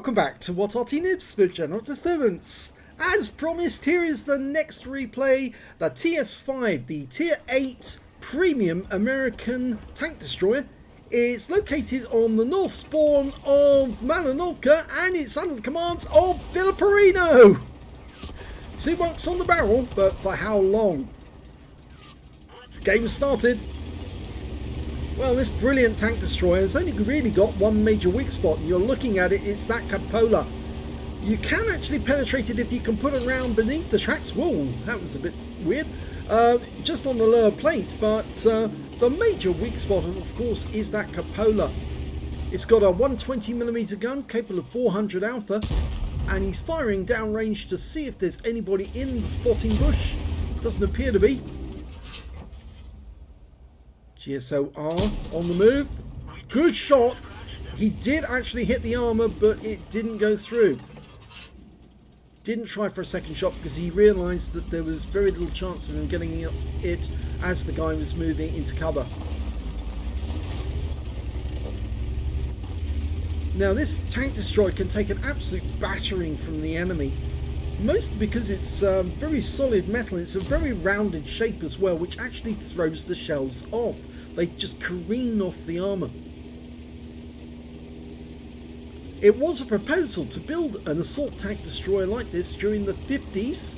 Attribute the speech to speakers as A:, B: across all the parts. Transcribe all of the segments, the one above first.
A: Welcome back to What Arty Noobs for General Disturbance. As promised, here is the next replay, the TS-5, the Tier 8 Premium American Tank Destroyer. It's located on the north spawn of Malinovka and it's under the commands of Filipino. 2 marks on the barrel, but for how long? Game started. Well, this brilliant tank destroyer has only really got one major weak spot. You're looking at it, it's that cupola. You can actually penetrate it if you can put it around beneath the tracks. Whoa, that was a bit weird. Just on the lower plate, but the major weak spot, of course, is that cupola. It's got a 120mm gun capable of 400 alpha, and he's firing downrange to see if there's anybody in the spotting bush. Doesn't appear to be. GSOR on the move. Good shot. He did actually hit the armor, but it didn't go through. Didn't try for a second shot because he realized that there was very little chance of him getting it as the guy was moving into cover. Now this tank destroyer can take an absolute battering from the enemy, mostly because it's very solid metal. It's a very rounded shape as well, which actually throws the shells off. They just careen off the armour. It was a proposal to build an assault tank destroyer like this during the 50s.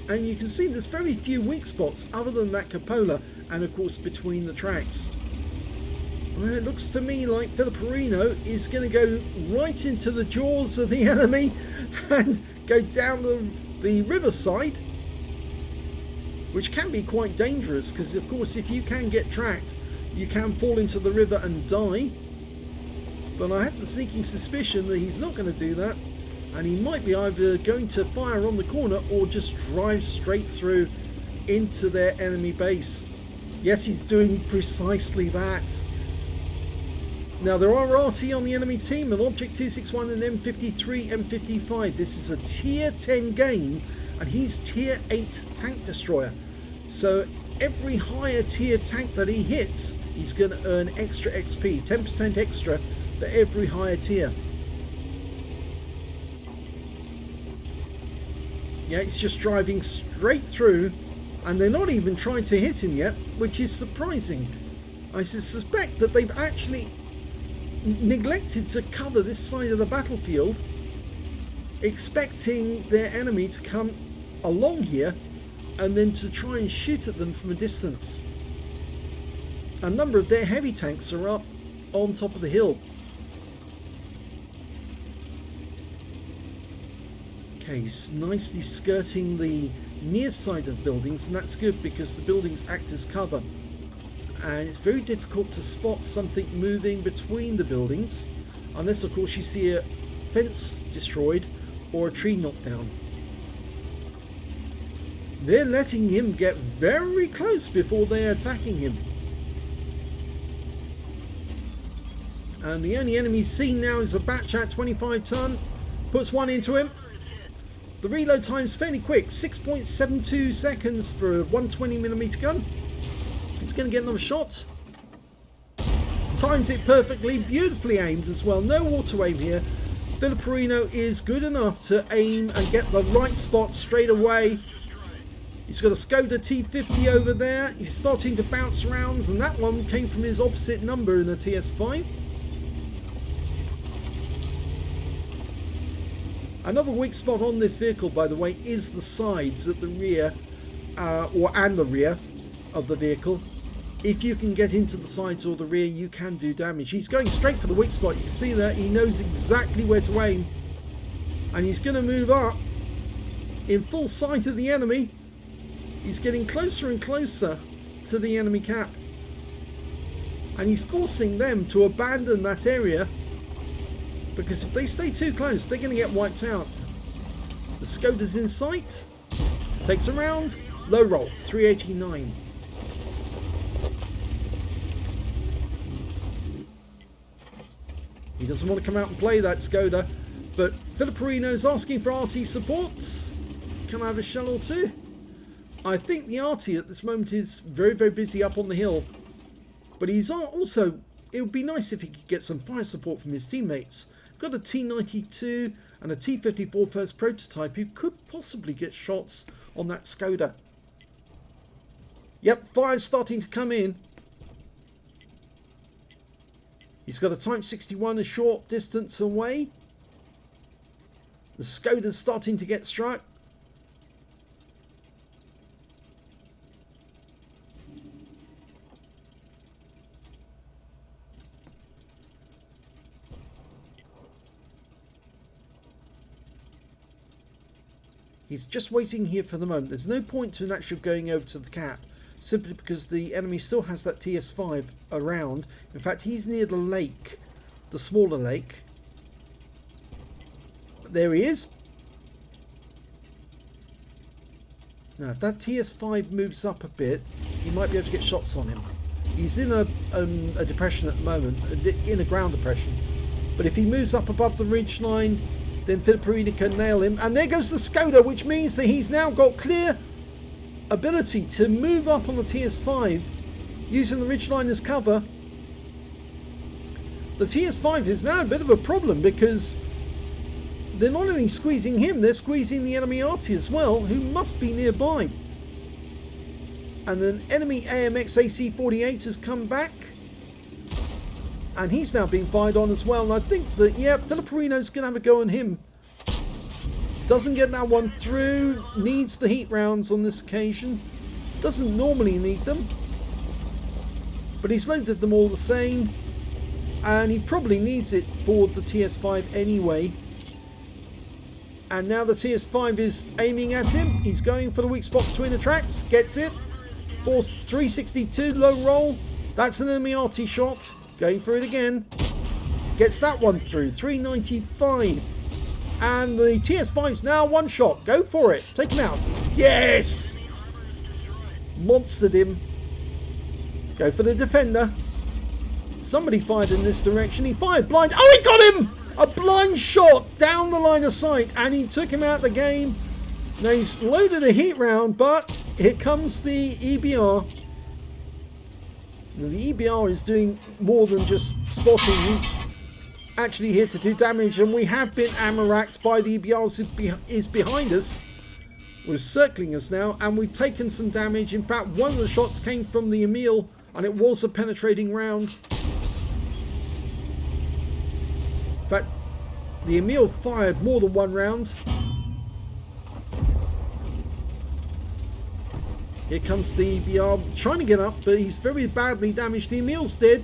A: And you can see there's very few weak spots other than that cupola and of course between the tracks. Well, it looks to me like Filipino is going to go right into the jaws of the enemy and go down the riverside, which can be quite dangerous because of course if you can get tracked you can fall into the river and die. But I have the sneaking suspicion that he's not going to do that, and he might be either going to fire on the corner or just drive straight through into their enemy base. Yes, he's doing precisely that. Now there are Arty on the enemy team, an Object 261 and M53, M55. This is a tier 10 game and he's tier 8 tank destroyer. So every higher tier tank that he hits, he's going to earn extra XP, 10% extra for every higher tier. Yeah, he's just driving straight through and they're not even trying to hit him yet, which is surprising. I suspect that they've actually neglected to cover this side of the battlefield, expecting their enemy to come along here and then to try and shoot at them from a distance. A number of their heavy tanks are up on top of the hill. Okay, he's nicely skirting the near side of buildings, and that's good because the buildings act as cover. And it's very difficult to spot something moving between the buildings, unless of course you see a fence destroyed or a tree knocked down. They're letting him get very close before they're attacking him. And the only enemy seen now is a Batchat 25 ton. Puts one into him. The reload time's fairly quick, 6.72 seconds for a 120mm gun. He's going to get another shot. Times it perfectly, beautifully aimed as well. No auto aim here. Filipino is good enough to aim and get the right spot straight away. He's got a Skoda T50 over there. He's starting to bounce rounds, and that one came from his opposite number in the TS-5. Another weak spot on this vehicle, by the way, is the sides at the rear, and the rear of the vehicle. If you can get into the sides or the rear, you can do damage. He's going straight for the weak spot. You can see that he knows exactly where to aim, and he's going to move up in full sight of the enemy. He's getting closer and closer to the enemy cap, and he's forcing them to abandon that area, because if they stay too close they're going to get wiped out. The Skoda's in sight, takes a round, low roll, 389. He doesn't want to come out and play that Skoda, but Filipino's asking for Arty support. Can I have a shell or two? I think the Arty at this moment is very, very busy up on the hill, but he's also it would be nice if he could get some fire support from his teammates. Got a T-92 and a T-54 first prototype who could possibly get shots on that Skoda. Yep, fire's starting to come in. He's got a Type 61 a short distance away. The Skoda's starting to get struck. He's just waiting here for the moment. There's no point to an actually going over to the cap, simply because the enemy still has that TS-5 around. In fact, he's near the lake, the smaller lake. There he is. Now, if that TS-5 moves up a bit, he might be able to get shots on him. He's in a depression at the moment, in a ground depression. But if he moves up above the ridge line, then Filiperino can nail him. And there goes the Skoda, which means that he's now got clear ability to move up on the TS-5 using the ridgeline as cover. The TS-5 is now a bit of a problem because they're not only squeezing him, they're squeezing the enemy Arty as well, who must be nearby. And then enemy AMX AC-48 has come back, and he's now being fired on as well. And I think that, yeah, Filiperino's going to have a go on him. Doesn't get that one through. Needs the heat rounds on this occasion. Doesn't normally need them, but he's loaded them all the same. And he probably needs it for the TS-5 anyway. And now the TS-5 is aiming at him. He's going for the weak spot between the tracks. Gets it. Force 362, low roll. That's an enemy Arty shot. Going for it again. Gets that one through. 395. And the TS-5's now one shot. Go for it. Take him out. Yes! Monstered him. Go for the defender. Somebody fired in this direction. He fired blind. Oh, he got him! A blind shot down the line of sight. And he took him out of the game. Now he's loaded a heat round, but here comes the EBR. Now, the EBR is doing more than just spotting. He's actually here to do damage, and we have been ammo racked by the EBR is behind us. We're circling us now, and we've taken some damage. In fact, one of the shots came from the Emil, and it was a penetrating round. In fact, the Emil fired more than one round. Here comes the EBR, trying to get up, but he's very badly damaged. The Emil's dead.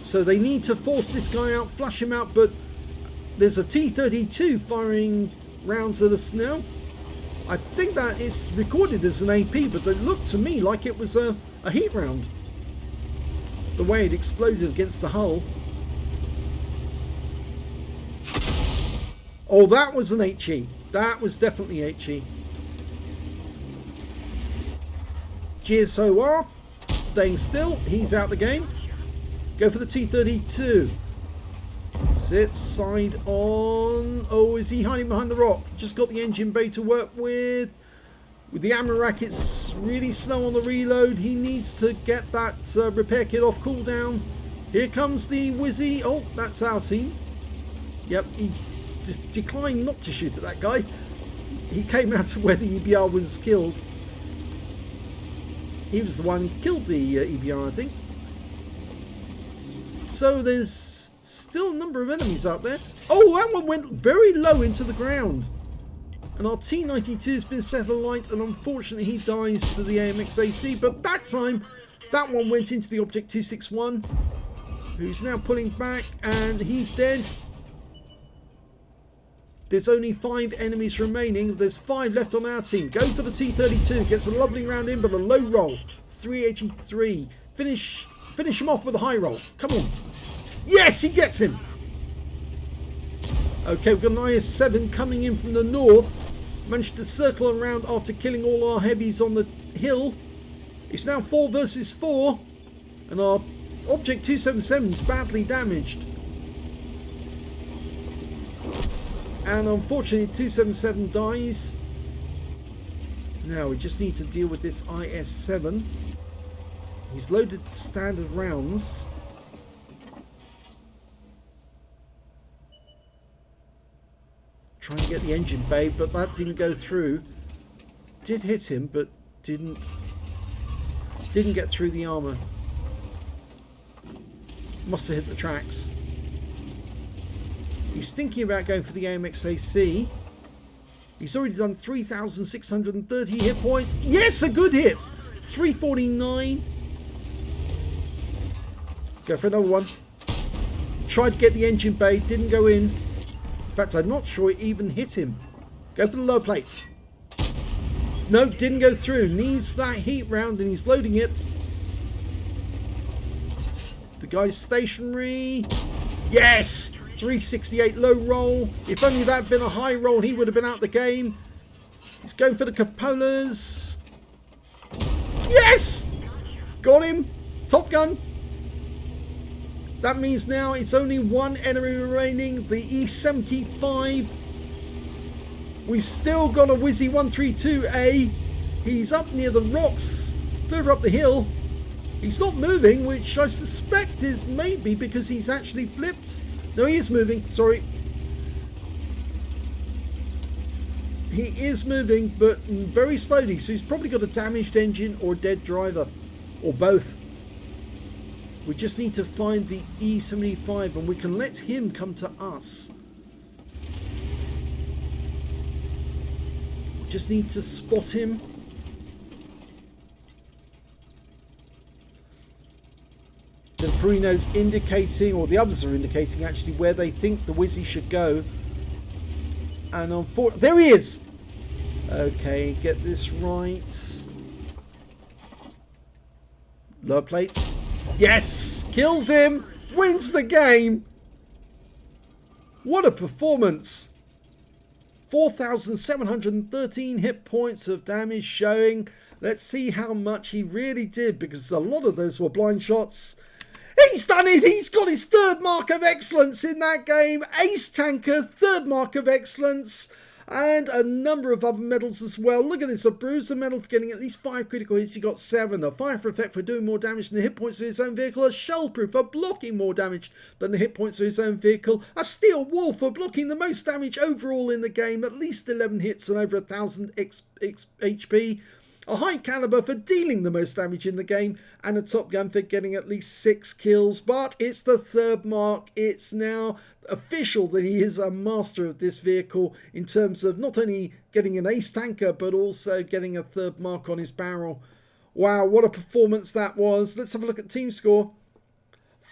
A: So they need to force this guy out, flush him out, but there's a T-32 firing rounds at us now. I think that it's recorded as an AP, but it looked to me like it was a heat round. The way it exploded against the hull. Oh, that was an HE. That was definitely HE. GSOR staying still. He's out the game. Go for the T-32. Sit side on. Oh, is he hiding behind the rock? Just got the engine bay to work with. With the ammo rack, it's really slow on the reload. He needs to get that repair kit off cooldown. Here comes the Wizzy. Oh, that's our team. Yep, he just declined not to shoot at that guy. He came out of where the EBR was killed. He was the one who killed the EBR, I think. So there's still a number of enemies out there. Oh, that one went very low into the ground. And our T-92 has been set alight, and unfortunately he dies to the AMX AC. But that time, that one went into the Object 261, who's now pulling back, and he's dead. There's only 5 enemies remaining. There's 5 left on our team. Go for the T-32. Gets a lovely round in, but a low roll. 383. Finish him off with a high roll. Come on. Yes, he gets him. Okay, we've got an IS-7 coming in from the north. Managed to circle around after killing all our heavies on the hill. It's now 4 versus 4. And our Object 277 is badly damaged. And unfortunately 277 dies. Now we just need to deal with this IS-7. He's loaded the standard rounds. Trying to get the engine bay, but that didn't go through. Did hit him, but didn't get through the armor. Must have hit the tracks. He's thinking about going for the AMX-AC. He's already done 3,630 hit points. Yes, a good hit. 349. Go for another one. Tried to get the engine bay, didn't go in. In fact, I'm not sure it even hit him. Go for the low plate. No, didn't go through. Needs that heat round and he's loading it. The guy's stationary. Yes! 368 low roll. If only that had been a high roll, he would have been out the game. He's going for the cupolas. Yes! Got him. Top gun. That means now it's only one enemy remaining. The E75. We've still got a Wizzy 132A. He's up near the rocks, further up the hill. He's not moving, which I suspect is maybe because he's actually flipped. No, he is moving, sorry. He is moving, but very slowly, so he's probably got a damaged engine or a dead driver, or both. We just need to find the E75 and we can let him come to us. Just need to spot him. The Perino's indicating, or the others are indicating actually, where they think the Wizzy should go. And unfortunately, there he is! Okay, get this right. Lower plate. Yes! Kills him! Wins the game! What a performance! 4,713 hit points of damage showing. Let's see how much he really did, because a lot of those were blind shots. He's done it! He's got his third mark of excellence in that game. Ace Tanker, third mark of excellence. And a number of other medals as well. Look at this, a Bruiser medal for getting at least 5 critical hits. He got 7. A Fire for Effect for doing more damage than the hit points of his own vehicle. A Shell Proof for blocking more damage than the hit points of his own vehicle. A Steel Wall for blocking the most damage overall in the game. At least 11 hits and over 1,000 HP. A High Caliber for dealing the most damage in the game, and a Top Gun for getting at least 6 kills. But it's the third mark. It's now official that he is a master of this vehicle in terms of not only getting an Ace Tanker, but also getting a third mark on his barrel. Wow, what a performance that was. Let's have a look at team score.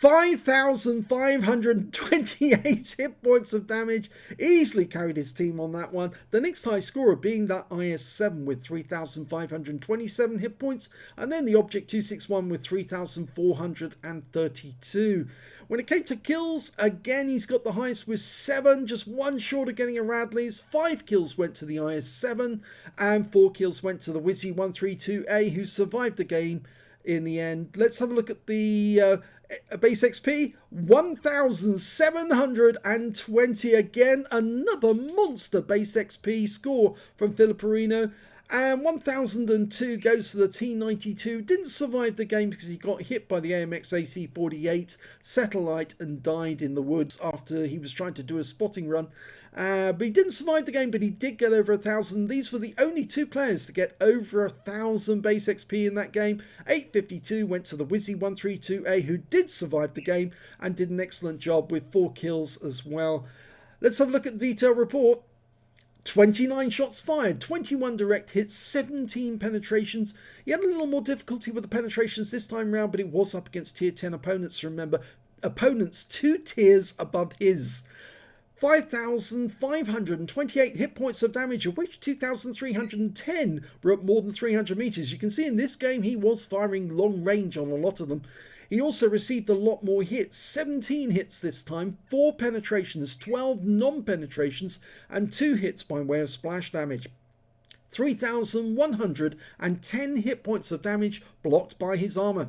A: 5,528 hit points of damage. Easily carried his team on that one. The next high scorer being that IS-7 with 3,527 hit points. And then the Object 261 with 3,432. When it came to kills, again, he's got the highest with 7. Just one short of getting a Radley's. 5 kills went to the IS-7. And 4 kills went to the Wizzy 132A, who survived the game in the end. Let's have a look at the base XP. 1,720 again. Another monster base XP score from Filipperino. And 1,002 goes to the T92. Didn't survive the game because he got hit by the AMX AC-48 satellite and died in the woods after he was trying to do a spotting run. But he didn't survive the game, but he did get over 1,000. These were the only 2 players to get over 1,000 base XP in that game. 852 went to the Wizzy 132A, who did survive the game and did an excellent job with 4 kills as well. Let's have a look at the detailed report. 29 shots fired, 21 direct hits, 17 penetrations. He had a little more difficulty with the penetrations this time round, but it was up against tier 10 opponents. Remember, opponents 2 tiers above his. 5,528 hit points of damage, of which 2,310 were at more than 300 meters. You can see in this game he was firing long range on a lot of them. He also received a lot more hits, 17 hits this time, 4 penetrations, 12 non-penetrations, and 2 hits by way of splash damage. 3,110 hit points of damage blocked by his armor.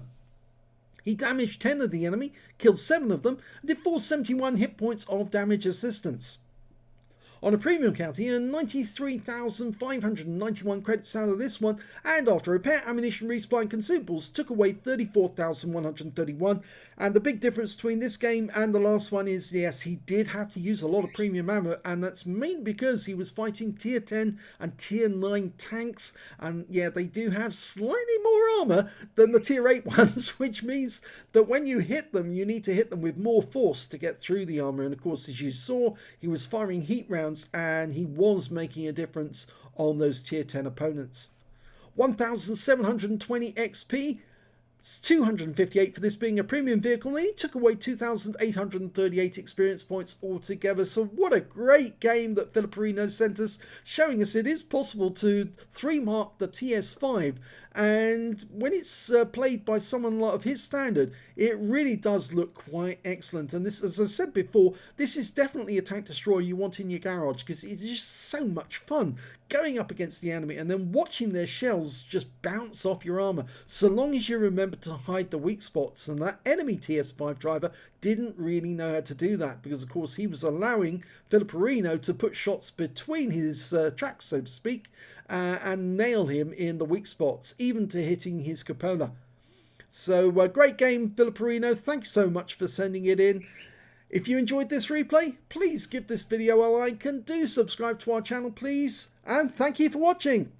A: He damaged 10 of the enemy, killed 7 of them, and did 471 hit points of damage assistance. On a premium count, he earned 93,591 credits out of this one, and after repair, ammunition, resupply and consumables took away 34,131. And the big difference between this game and the last one is, yes, he did have to use a lot of premium ammo, and that's mainly because he was fighting tier 10 and tier 9 tanks, and yeah, they do have slightly more armor than the tier 8 ones, which means that when you hit them, you need to hit them with more force to get through the armor. And of course, as you saw, he was firing heat rounds, and he was making a difference on those tier 10 opponents. 1,720 XP, it's 258 for this being a premium vehicle, and he took away 2,838 experience points altogether. So what a great game that Filipperino sent us, showing us it is possible to 3-mark the TS-5, and when it's played by someone of his standard, it really does look quite excellent. And this, as I said before, this is definitely a tank destroyer you want in your garage, because it's just so much fun going up against the enemy and then watching their shells just bounce off your armor, so long as you remember to hide the weak spots. And that enemy TS-5 driver didn't really know how to do that, because of course he was allowing Filipperino to put shots between his tracks, so to speak, and nail him in the weak spots, even to hitting his cupola. So great game, Filipperino. Thanks so much for sending it in. If you enjoyed this replay, please give this video a like and do subscribe to our channel, please. And thank you for watching.